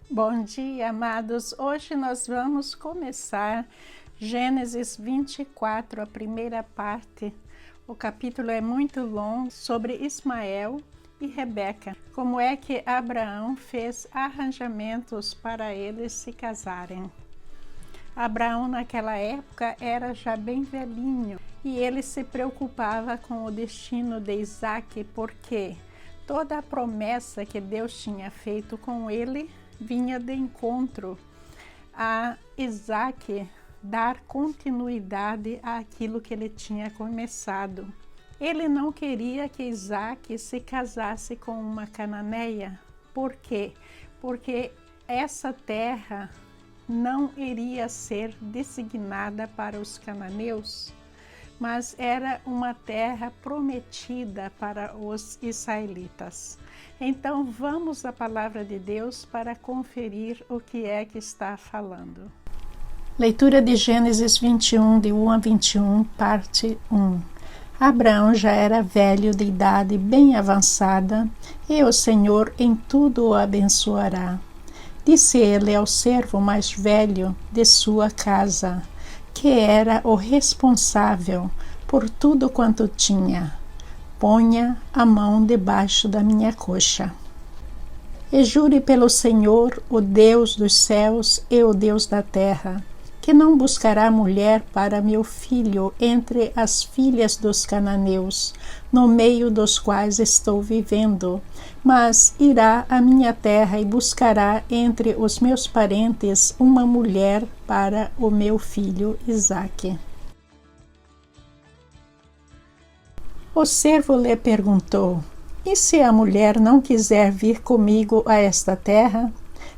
Bom dia, amados. Hoje nós vamos começar Gênesis 24, a primeira parte. O capítulo é muito longo, sobre Ismael e Rebeca. Como é que Abraão fez arranjamentos para eles se casarem. Abraão naquela época era já bem velhinho e ele se preocupava com o destino de Isaque, porque toda a promessa que Deus tinha feito com ele vinha de encontro a Isaque dar continuidade àquilo que ele tinha começado. Ele não queria que Isaque se casasse com uma cananeia. Por quê? Porque essa terra não iria ser designada para os cananeus, mas era uma terra prometida para os israelitas. Então vamos à palavra de Deus para conferir o que é que está falando. Leitura de Gênesis 21, de 1 a 21, parte 1. Abraão já era velho de idade bem avançada, e o Senhor em tudo o abençoará. Disse ele ao servo mais velho de sua casa, que era o responsável por tudo quanto tinha: ponha a mão debaixo da minha coxa. E jure pelo Senhor, o Deus dos céus e o Deus da terra, que não buscará mulher para meu filho entre as filhas dos cananeus, no meio dos quais estou vivendo, mas irá à minha terra e buscará entre os meus parentes uma mulher para o meu filho Isaque. O servo lhe perguntou: e se a mulher não quiser vir comigo a esta terra?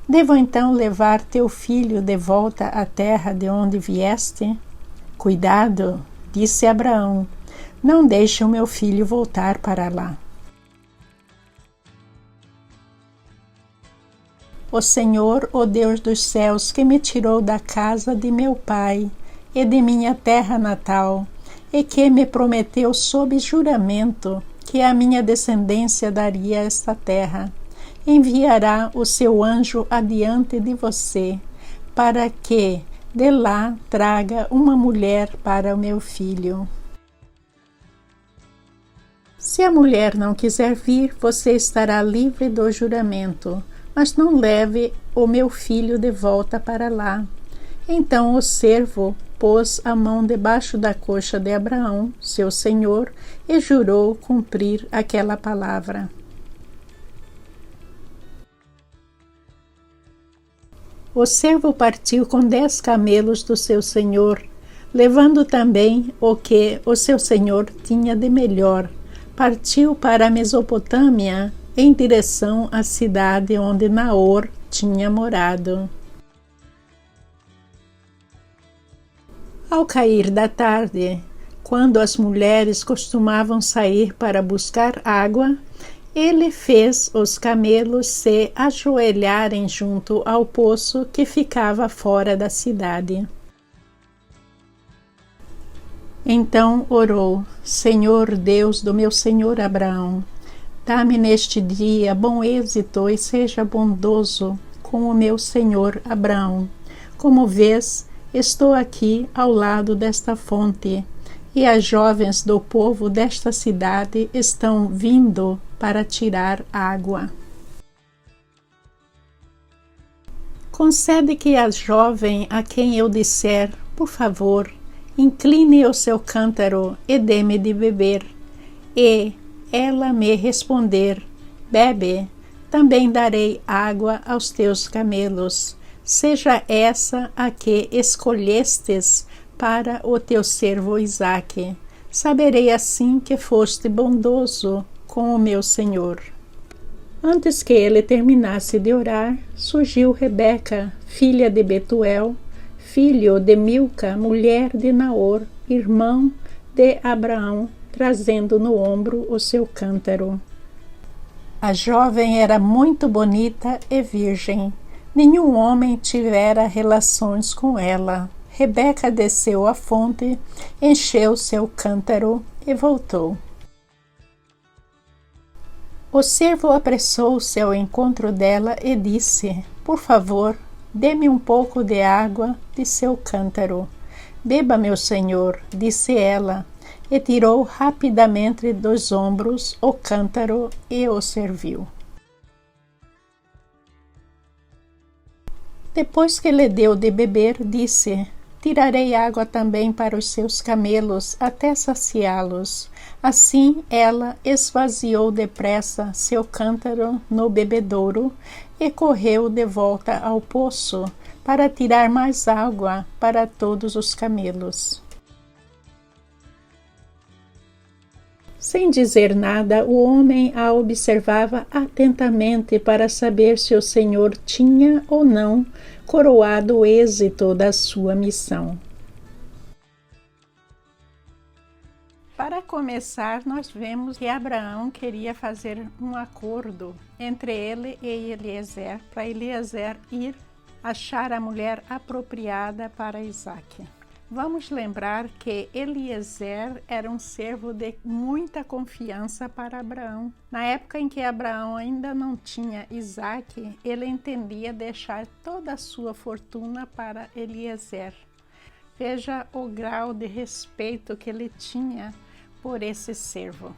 Devo então levar teu filho de volta à terra de onde vieste? Cuidado, disse Abraão, não deixe o meu filho voltar para lá. O Senhor, o Deus dos céus, que me tirou da casa de meu pai e de minha terra natal, e que me prometeu sob juramento que a minha descendência daria esta terra, enviará o seu anjo adiante de você, para que de lá traga uma mulher para o meu filho. Se a mulher não quiser vir, você estará livre do juramento, mas não leve o meu filho de volta para lá. Então o servo pôs a mão debaixo da coxa de Abraão, seu senhor, e jurou cumprir aquela palavra. O servo partiu com 10 camelos do seu senhor, levando também o que o seu senhor tinha de melhor. Partiu para a Mesopotâmia, em direção à cidade onde Naor tinha morado. Ao cair da tarde, quando as mulheres costumavam sair para buscar água, ele fez os camelos se ajoelharem junto ao poço que ficava fora da cidade. Então orou: Senhor Deus do meu senhor Abraão, dá-me neste dia bom êxito e seja bondoso com o meu senhor Abraão. Como vês, estou aqui ao lado desta fonte, e as jovens do povo desta cidade estão vindo para tirar água. Concede que a jovem a quem eu disser, por favor, incline o seu cântaro e dê-me de beber, e ela me responder, bebe, também darei água aos teus camelos. Seja essa a que escolhestes para o teu servo Isaque. Saberei assim que foste bondoso com o meu senhor. Antes que ele terminasse de orar, surgiu Rebeca, filha de Betuel, filho de Milca, mulher de Naor, irmão de Abraão, trazendo no ombro o seu cântaro. A jovem era muito bonita e virgem. Nenhum homem tivera relações com ela. Rebeca desceu à fonte, encheu seu cântaro e voltou. O servo apressou-se ao encontro dela e disse: Por favor, dê-me um pouco de água de seu cântaro. Beba, meu senhor, disse ela, e tirou rapidamente dos ombros o cântaro e o serviu. Depois que lhe deu de beber, disse: Tirarei água também para os seus camelos, até saciá-los. Assim ela esvaziou depressa seu cântaro no bebedouro e correu de volta ao poço para tirar mais água para todos os camelos. Sem dizer nada, o homem a observava atentamente para saber se o Senhor tinha ou não coroado o êxito da sua missão. Para começar, nós vemos que Abraão queria fazer um acordo entre ele e Eliezer, para Eliezer ir achar a mulher apropriada para Isaque. Vamos lembrar que Eliezer era um servo de muita confiança para Abraão. Na época em que Abraão ainda não tinha Isaque, ele entendia deixar toda a sua fortuna para Eliezer. Veja o grau de respeito que ele tinha por esse servo.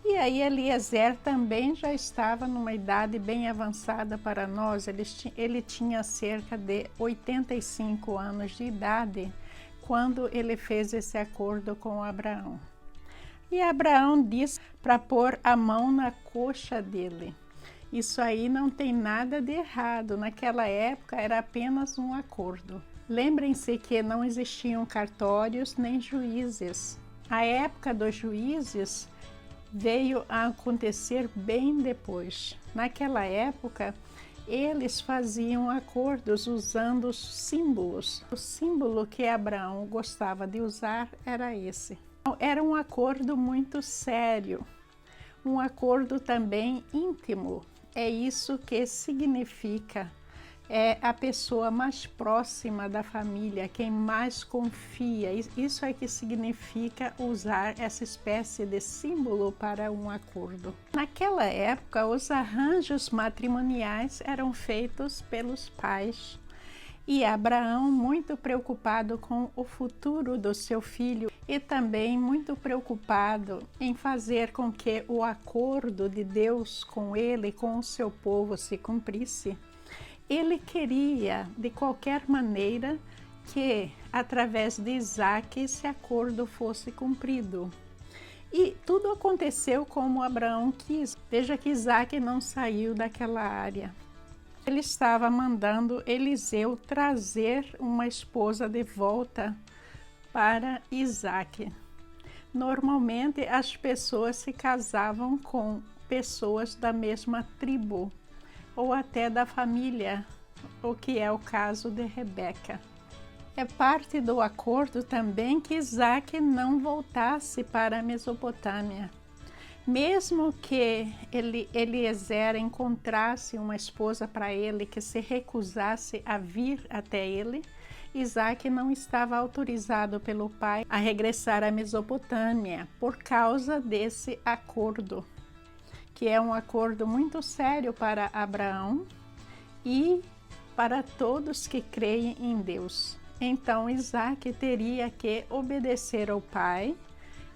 E aí Eliezer também já estava numa idade bem avançada para nós, ele tinha cerca de 85 anos de idade quando ele fez esse acordo com Abraão. E Abraão disse para pôr a mão na coxa dele. Isso aí não tem nada de errado, naquela época era apenas um acordo. Lembrem-se que não existiam cartórios nem juízes. A época dos juízes veio a acontecer bem depois. Naquela época, eles faziam acordos usando símbolos. O símbolo que Abraão gostava de usar era esse. Era um acordo muito sério, um acordo também íntimo. É isso que significa a pessoa mais próxima da família, quem mais confia. Isso é que significa usar essa espécie de símbolo para um acordo. Naquela época, os arranjos matrimoniais eram feitos pelos pais. E Abraão, muito preocupado com o futuro do seu filho e também muito preocupado em fazer com que o acordo de Deus com ele, com o seu povo, se cumprisse, ele queria, de qualquer maneira, que, através de Isaque, esse acordo fosse cumprido. E tudo aconteceu como Abraão quis. Veja que Isaque não saiu daquela área. Ele estava mandando Eliseu trazer uma esposa de volta para Isaque. Normalmente, as pessoas se casavam com pessoas da mesma tribo, ou até da família, o que é o caso de Rebeca. É parte do acordo também que Isaque não voltasse para a Mesopotâmia. Mesmo que Eliezer encontrasse uma esposa para ele que se recusasse a vir até ele, Isaque não estava autorizado pelo pai a regressar à Mesopotâmia por causa desse acordo, que é um acordo muito sério para Abraão e para todos que creem em Deus. Então, Isaque teria que obedecer ao pai,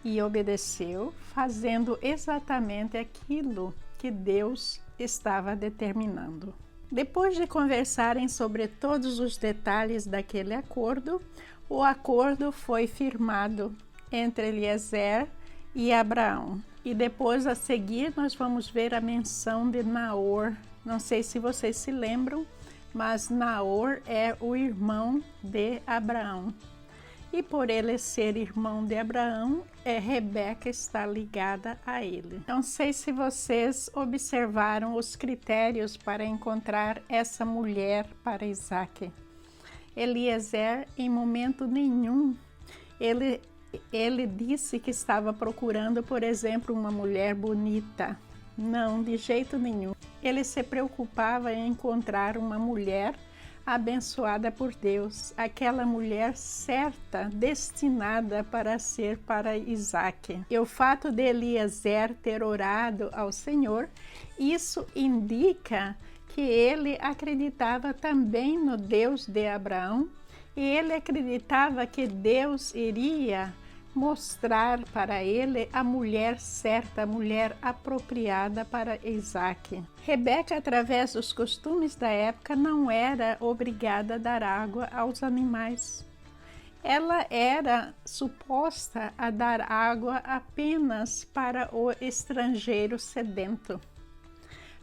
e obedeceu, fazendo exatamente aquilo que Deus estava determinando. Depois de conversarem sobre todos os detalhes daquele acordo, o acordo foi firmado entre Eliezer e Abraão. E depois, a seguir, nós vamos ver a menção de Naor. Não sei se vocês se lembram, mas Naor é o irmão de Abraão. E por ele ser irmão de Abraão, Rebeca está ligada a ele. Não sei se vocês observaram os critérios para encontrar essa mulher para Isaque. Eliezer, em momento nenhum, ele disse que estava procurando, por exemplo, uma mulher bonita. Não, de jeito nenhum. Ele se preocupava em encontrar uma mulher abençoada por Deus, aquela mulher certa, destinada para ser para Isaque. E o fato de Eliezer ter orado ao Senhor, isso indica que ele acreditava também no Deus de Abraão, e ele acreditava que Deus iria mostrar para ele a mulher certa, a mulher apropriada para Isaque. Rebeca, através dos costumes da época, não era obrigada a dar água aos animais. Ela era suposta a dar água apenas para o estrangeiro sedento.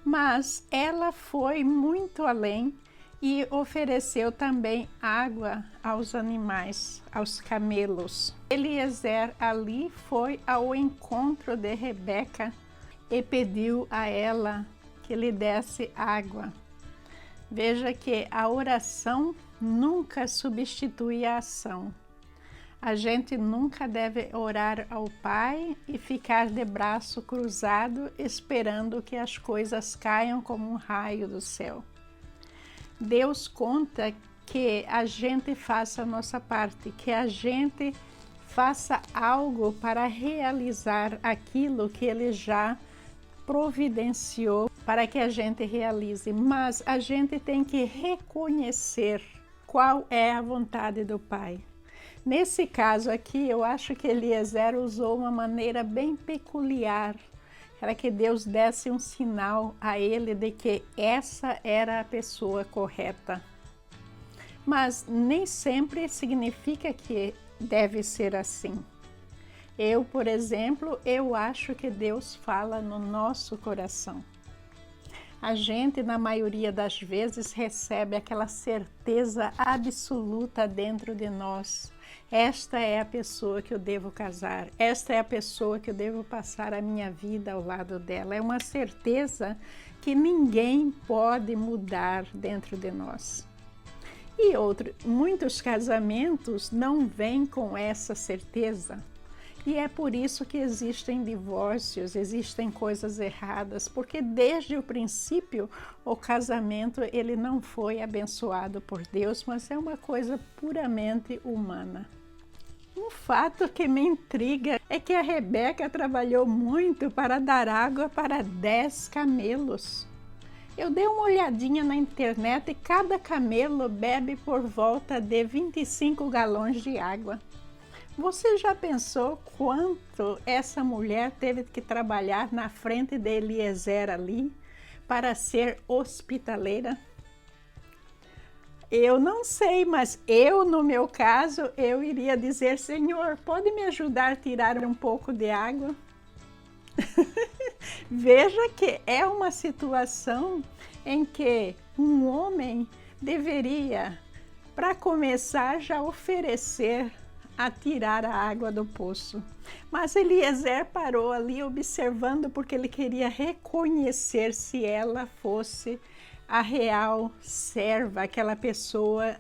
Mas ela foi muito além e ofereceu também água aos animais, aos camelos. Eliezer ali foi ao encontro de Rebeca e pediu a ela que lhe desse água. Veja que a oração nunca substitui a ação. A gente nunca deve orar ao Pai e ficar de braço cruzado esperando que as coisas caiam como um raio do céu. Deus conta que a gente faça a nossa parte, que a gente faça algo para realizar aquilo que Ele já providenciou para que a gente realize. Mas a gente tem que reconhecer qual é a vontade do Pai. Nesse caso aqui, eu acho que Eliezer usou uma maneira bem peculiar. Era que Deus desse um sinal a ele de que essa era a pessoa correta. Mas nem sempre significa que deve ser assim. Eu, por exemplo, eu acho que Deus fala no nosso coração. A gente, na maioria das vezes, recebe aquela certeza absoluta dentro de nós. Esta é a pessoa que eu devo casar, esta é a pessoa que eu devo passar a minha vida ao lado dela. É uma certeza que ninguém pode mudar dentro de nós. E muitos casamentos não vêm com essa certeza. E é por isso que existem divórcios, existem coisas erradas, porque desde o princípio o casamento ele não foi abençoado por Deus, mas é uma coisa puramente humana. Um fato que me intriga é que a Rebeca trabalhou muito para dar água para 10 camelos. Eu dei uma olhadinha na internet e cada camelo bebe por volta de 25 galões de água. Você já pensou quanto essa mulher teve que trabalhar na frente de Eliezer ali para ser hospitaleira? Eu não sei, mas eu, no meu caso, eu iria dizer: Senhor, pode me ajudar a tirar um pouco de água? Veja que é uma situação em que um homem deveria, para começar, já oferecer a tirar a água do poço. Mas Eliezer parou ali observando porque ele queria reconhecer se ela fosse a real serva, aquela pessoa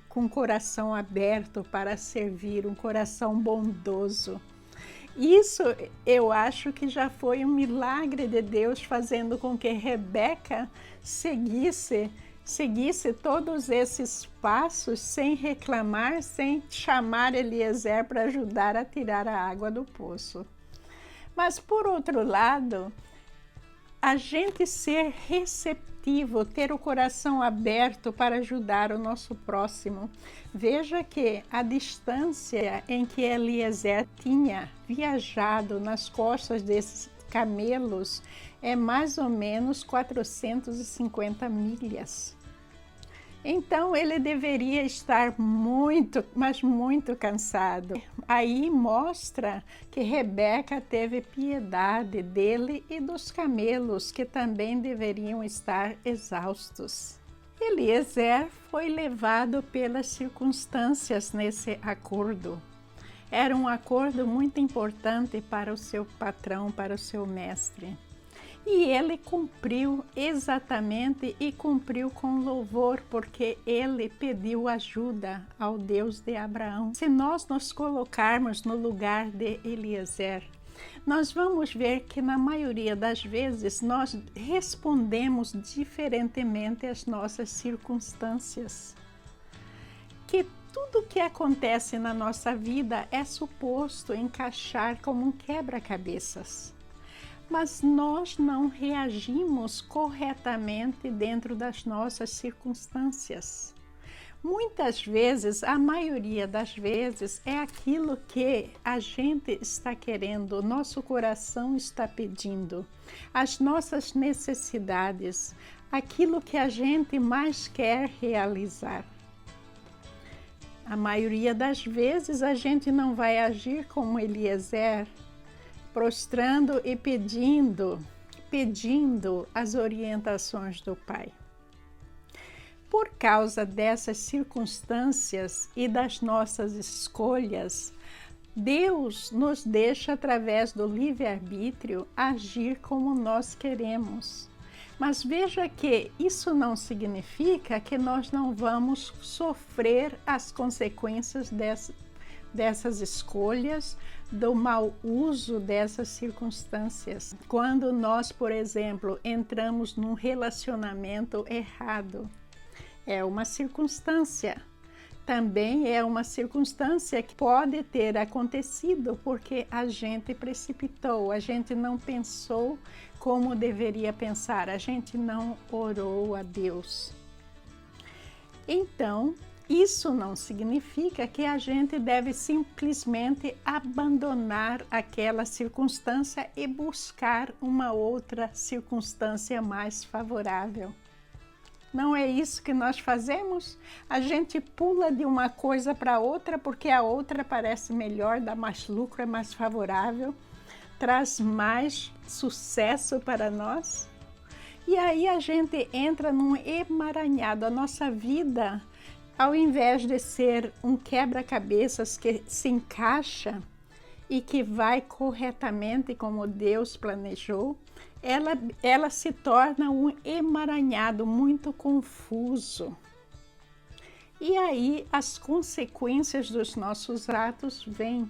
com coração aberto para servir, um coração bondoso. Isso eu acho que já foi um milagre de Deus fazendo com que Rebeca seguisse todos esses passos sem reclamar, sem chamar Eliezer para ajudar a tirar a água do poço. Mas, por outro lado, a gente ser receptivo, ter o coração aberto para ajudar o nosso próximo. Veja que a distância em que Eliezer tinha viajado nas costas desses camelos é mais ou menos 450 milhas. Então ele deveria estar muito, mas muito cansado. Aí mostra que Rebeca teve piedade dele e dos camelos, que também deveriam estar exaustos. Eliezer foi levado pelas circunstâncias nesse acordo. Era um acordo muito importante para o seu patrão, para o seu mestre. E ele cumpriu exatamente e cumpriu com louvor, porque ele pediu ajuda ao Deus de Abraão. Se nós nos colocarmos no lugar de Eliezer, nós vamos ver que na maioria das vezes nós respondemos diferentemente às nossas circunstâncias. Que tudo que acontece na nossa vida é suposto encaixar como um quebra-cabeças. Mas nós não reagimos corretamente dentro das nossas circunstâncias. Muitas vezes, a maioria das vezes, é aquilo que a gente está querendo, o nosso coração está pedindo, as nossas necessidades, aquilo que a gente mais quer realizar. A maioria das vezes a gente não vai agir como Eliezer, prostrando e pedindo as orientações do Pai. Por causa dessas circunstâncias e das nossas escolhas, Deus nos deixa, através do livre-arbítrio, agir como nós queremos. Mas veja que isso não significa que nós não vamos sofrer as consequências dessas escolhas, do mau uso dessas circunstâncias. Quando nós, por exemplo, entramos num relacionamento errado, é uma circunstância. Também é uma circunstância que pode ter acontecido porque a gente precipitou, a gente não pensou como deveria pensar, a gente não orou a Deus. Então, isso não significa que a gente deve simplesmente abandonar aquela circunstância e buscar uma outra circunstância mais favorável. Não é isso que nós fazemos? A gente pula de uma coisa para outra porque a outra parece melhor, dá mais lucro, é mais favorável, traz mais sucesso para nós. E aí a gente entra num emaranhado. A nossa vida, ao invés de ser um quebra-cabeças que se encaixa e que vai corretamente como Deus planejou, ela se torna um emaranhado muito confuso. E aí as consequências dos nossos atos vêm.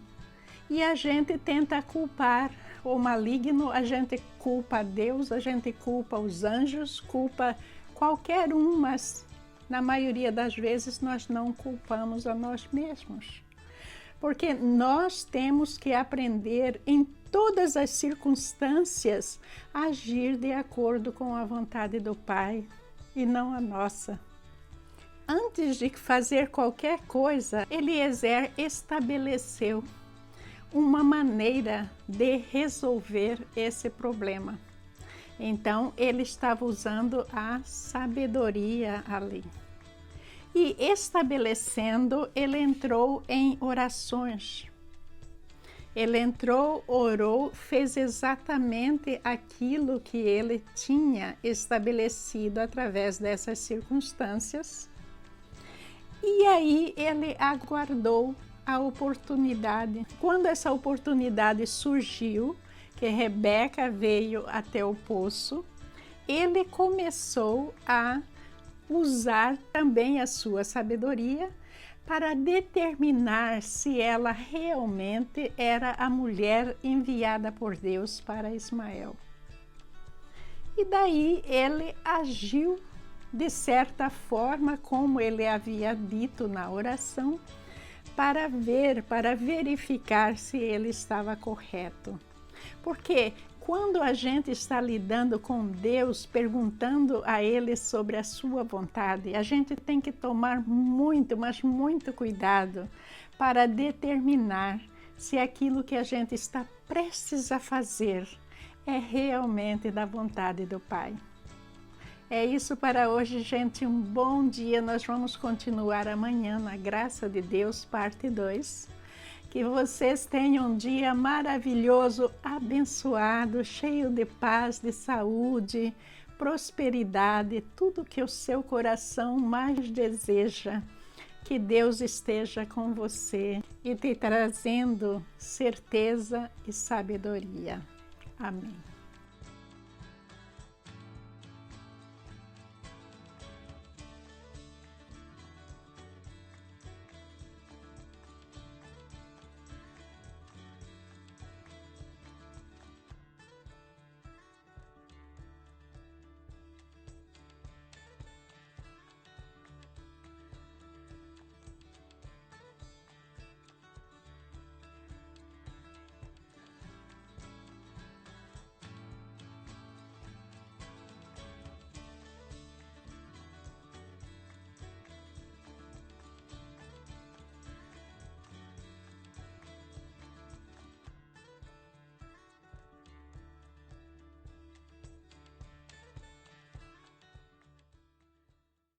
E a gente tenta culpar o maligno, a gente culpa Deus, a gente culpa os anjos, culpa qualquer um, mas na maioria das vezes nós não culpamos a nós mesmos. Porque nós temos que aprender em todas as circunstâncias a agir de acordo com a vontade do Pai e não a nossa. Antes de fazer qualquer coisa, Eliezer estabeleceu uma maneira de resolver esse problema. Então, ele estava usando a sabedoria ali. E estabelecendo, ele entrou em orações. Ele entrou, orou, fez exatamente aquilo que ele tinha estabelecido através dessas circunstâncias. E aí ele aguardou a oportunidade. Quando essa oportunidade surgiu, que Rebeca veio até o poço, ele começou a usar também a sua sabedoria para determinar se ela realmente era a mulher enviada por Deus para Ismael. E daí ele agiu de certa forma como ele havia dito na oração, para verificar se ele estava correto. Porque quando a gente está lidando com Deus, perguntando a Ele sobre a sua vontade, a gente tem que tomar muito, mas muito cuidado para determinar se aquilo que a gente está prestes a fazer é realmente da vontade do Pai. É isso para hoje, gente. Um bom dia. Nós vamos continuar amanhã, na graça de Deus, parte 2. Que vocês tenham um dia maravilhoso, abençoado, cheio de paz, de saúde, prosperidade, tudo que o seu coração mais deseja. Que Deus esteja com você e te trazendo certeza e sabedoria. Amém.